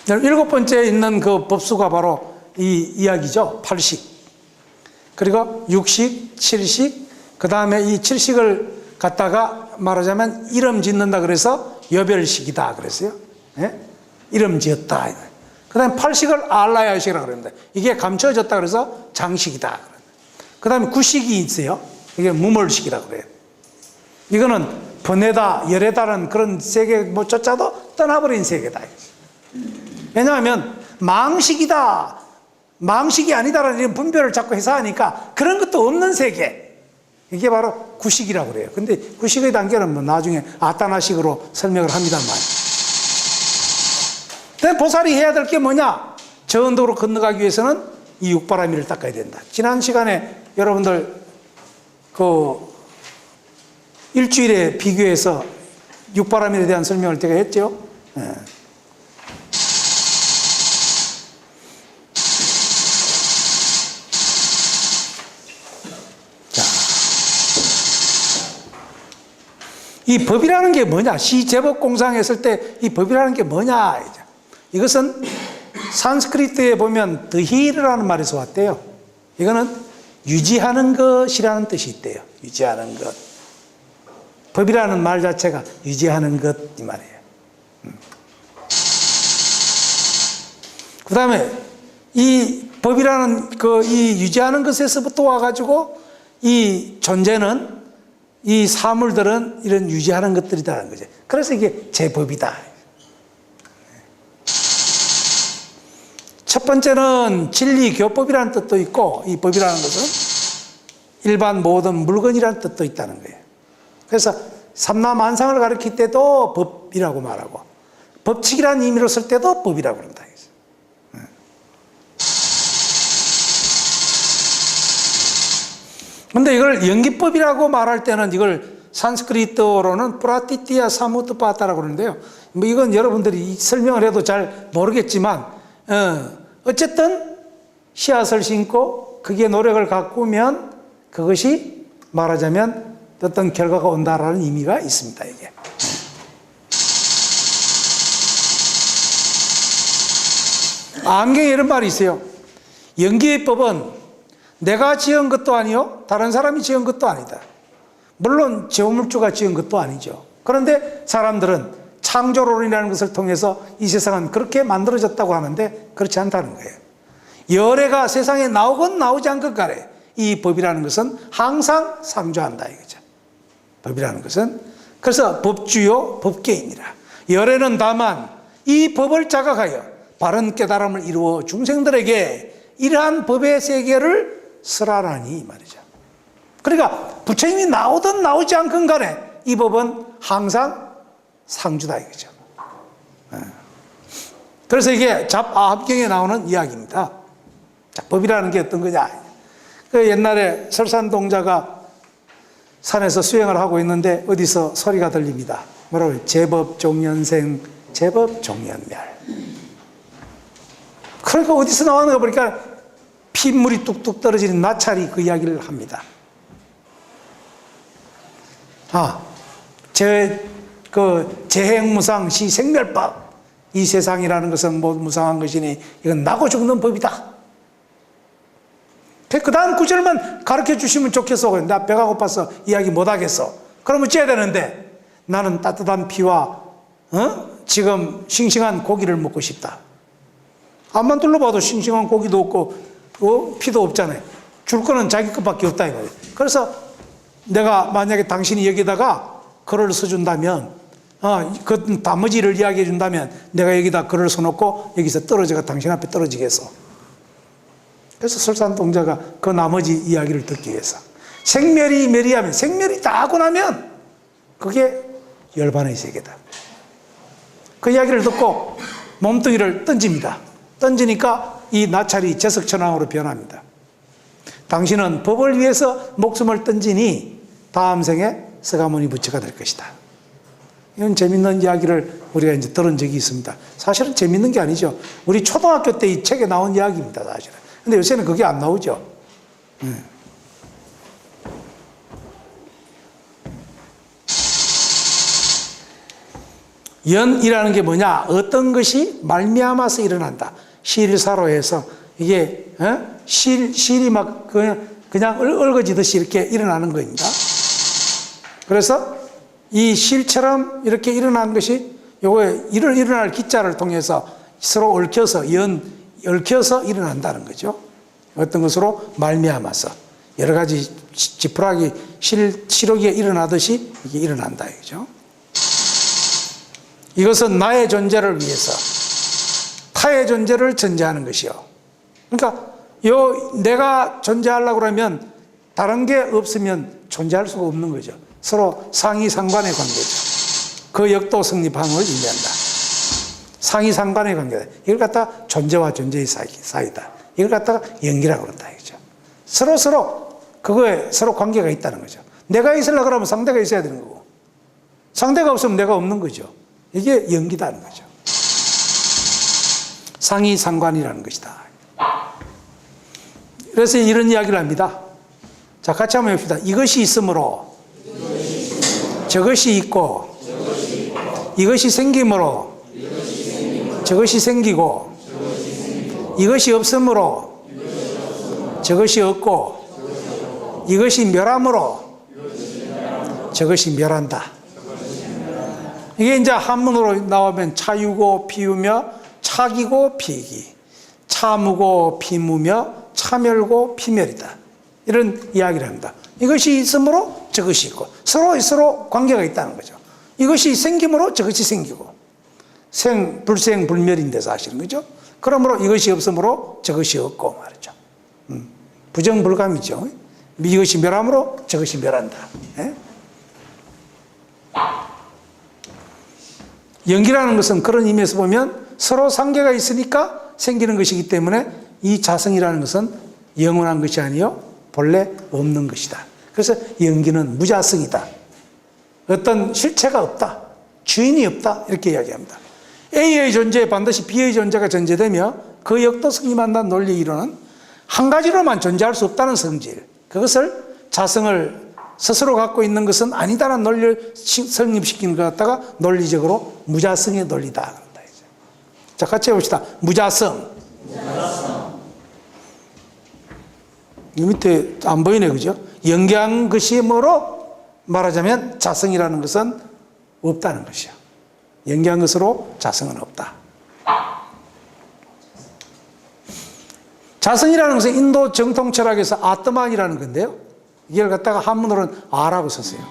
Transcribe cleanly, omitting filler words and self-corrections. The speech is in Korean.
일곱 번째 있는 그 법수가 바로 이 이야기죠. 팔식. 그리고 육식, 칠식, 그 다음에 이 칠식을 갖다가 말하자면 이름 짓는다 그래서 여별식이다 그랬어요. 예? 이름 지었다. 그 다음에 팔식을 알라야식이라고 그럽니다. 이게 감춰졌다 그래서 장식이다. 그 다음에 구식이 있어요. 이게 무몰식이라고 그래요. 이거는 번뇌다, 열애다는 그런 세계 뭐 쫓아도 떠나버린 세계다. 왜냐하면 망식이다, 망식이 아니다라는 이런 분별을 자꾸 해서 하니까 그런 것도 없는 세계. 이게 바로 구식이라고 그래요. 근데 구식의 단계는 뭐 나중에 아따나식으로 설명을 합니다만. 근데 보살이 해야 될 게 뭐냐? 저 언덕으로 건너가기 위해서는 이 육바라밀을 닦아야 된다. 지난 시간에 여러분들 그 일주일에 비교해서 육바라밀에 대한 설명을 제가 했죠. 네. 이 법이라는 게 뭐냐? 시제법공상 했을 때 이 법이라는 게 뭐냐? 이것은 산스크리트에 보면 드히르라는 말에서 왔대요. 이거는 유지하는 것이라는 뜻이 있대요. 유지하는 것. 법이라는 말 자체가 유지하는 것 이 말이에요. 그 다음에 이 법이라는 이 유지하는 것에서부터 와가지고 이 존재는 이 사물들은 이런 유지하는 것들이다라는 거죠. 그래서 이게 제법이다. 첫 번째는 진리교법이라는 뜻도 있고, 이 법이라는 것은 일반 모든 물건이라는 뜻도 있다는 거예요. 그래서 삼라만상을 가르칠 때도 법이라고 말하고, 법칙이라는 의미로 쓸 때도 법이라고 그런다. 근데 이걸 연기법이라고 말할 때는 이걸 산스크리트어로는 프라티티아 사무트파타라고 그러는데요. 뭐 이건 여러분들이 설명을 해도 잘 모르겠지만, 어쨌든 씨앗을 심고 그게 노력을 가꾸면 그것이 말하자면 어떤 결과가 온다라는 의미가 있습니다, 이게. 안경에 이런 말이 있어요. 연기법은 내가 지은 것도 아니요, 다른 사람이 지은 것도 아니다. 물론 제호물주가 지은 것도 아니죠. 그런데 사람들은 창조론이라는 것을 통해서 이 세상은 그렇게 만들어졌다고 하는데 그렇지 않다는 거예요. 열애가 세상에 나오건 나오지 않건 간에 이 법이라는 것은 항상 상주한다 이거죠. 법이라는 것은. 그래서 법주요 법계이니라. 열애는 다만 이 법을 자각하여 바른 깨달음을 이루어 중생들에게 이러한 법의 세계를 설하라니 이 말이죠. 그러니까 부처님이 나오든 나오지 않건 간에 이 법은 항상 상주다 이거죠. 그래서 이게 잡아합경에 나오는 이야기입니다. 자, 법이라는 게 어떤 거냐? 그 옛날에 설산동자가 산에서 수행을 하고 있는데 어디서 소리가 들립니다. 뭐라고? 제법 종연생, 제법 종연멸. 그러니까 어디서 나왔는가 보니까 핏물이 뚝뚝 떨어지는 나찰이 그 이야기를 합니다. 재행무상 시생멸법. 이 세상이라는 것은 뭐 무상한 것이니 이건 나고 죽는 법이다. 그 다음 구절만 가르쳐 주시면 좋겠어. 나 배가 고파서 이야기 못 하겠어. 그러면 째야 되는데 나는 따뜻한 피와 지금 싱싱한 고기를 먹고 싶다. 앞만 둘러봐도 싱싱한 고기도 없고 피도 없잖아요. 줄 거는 자기 것밖에 없다 이거예요. 그래서 내가 만약에 당신이 여기다가 글을 써준다면 그 나머지를 이야기해 준다면 내가 여기다 글을 써놓고 여기서 떨어져가 당신 앞에 떨어지겠어. 그래서 설산동자가 그 나머지 이야기를 듣기 위해서 생멸이 멸이하면 생멸이 다 하고 나면 그게 열반의 세계다. 그 이야기를 듣고 몸뚱이를 던집니다. 던지니까 이 나찰이 제석천왕으로 변합니다. 당신은 법을 위해서 목숨을 던지니 다음 생에 서가모니 부처가 될 것이다. 이런 재밌는 이야기를 우리가 이제 들은 적이 있습니다. 사실은 재밌는 게 아니죠. 우리 초등학교 때 이 책에 나온 이야기입니다, 사실은. 근데 요새는 그게 안 나오죠. 연이라는 게 뭐냐? 어떤 것이 말미암아서 일어난다. 실사로 해서 이게 실이 막 그냥 얽어지듯이 이렇게 일어나는 거입니다. 그래서 이 실처럼 이렇게 일어난 것이 요거에 일어날 기자를 통해서 서로 얽혀서 일어난다는 거죠. 어떤 것으로 말미암아서 여러 가지 지푸라기 실옥이 일어나듯이 이게 일어난다 이거죠. 이것은 나의 존재를 위해서 타의 존재를 전제하는 것이요. 그러니까 내가 존재하려고 그러면 다른 게 없으면 존재할 수가 없는 거죠. 서로 상이상관의 관계죠. 그 역도 성립함을 의미한다. 상이상관의 관계다. 이걸 갖다가 존재와 존재의 사이다. 이걸 갖다가 연기라고 그런다 이거죠. 서로 그거에 서로 관계가 있다는 거죠. 내가 있으려고 그러면 상대가 있어야 되는 거고, 상대가 없으면 내가 없는 거죠. 이게 연기다는 거죠. 상이상관이라는 것이다. 그래서 이런 이야기를 합니다. 자, 같이 한번 해봅시다. 이것이 있으므로 저것이 있고, 이것이 생김으로 저것이 생기고, 이것이 없으므로 저것이 없고, 이것이 멸함으로 저것이 멸한다. 이게 이제 한문으로 나오면 차유고 피우며 차기고 피기, 차무고 피무며 차멸고 피멸이다. 이런 이야기를 합니다. 이것이 있으므로 저것이 있고, 서로 관계가 있다는 거죠. 이것이 생김으로 저것이 생기고, 불생 불멸인데 사실은, 그죠? 그러므로 이것이 없으므로 저것이 없고 말이죠. 부정불감이죠. 이것이 멸함으로 저것이 멸한다. 예? 연기라는 것은 그런 의미에서 보면 서로 상계가 있으니까 생기는 것이기 때문에 이 자성이라는 것은 영원한 것이 아니요 본래 없는 것이다. 그래서 연기는 무자성이다. 어떤 실체가 없다. 주인이 없다. 이렇게 이야기합니다. A의 존재에 반드시 B의 존재가 전제되며 그 역도성이 만난 논리 이론은 한 가지로만 존재할 수 없다는 성질, 그것을 자성을 스스로 갖고 있는 것은 아니다라는 논리를 성립시키는 것 갖다가 논리적으로 무자성의 논리다. 자, 같이 해봅시다. 무자성. 이 밑에 안 보이네, 그죠? 연기한 것이 뭐로 말하자면 자성이라는 것은 없다는 것이요. 연기한 것으로 자성은 없다. 자성이라는 것은 인도 정통 철학에서 아트만이라는 건데요. 이걸 갖다가 한문으로는 아라고 썼어요.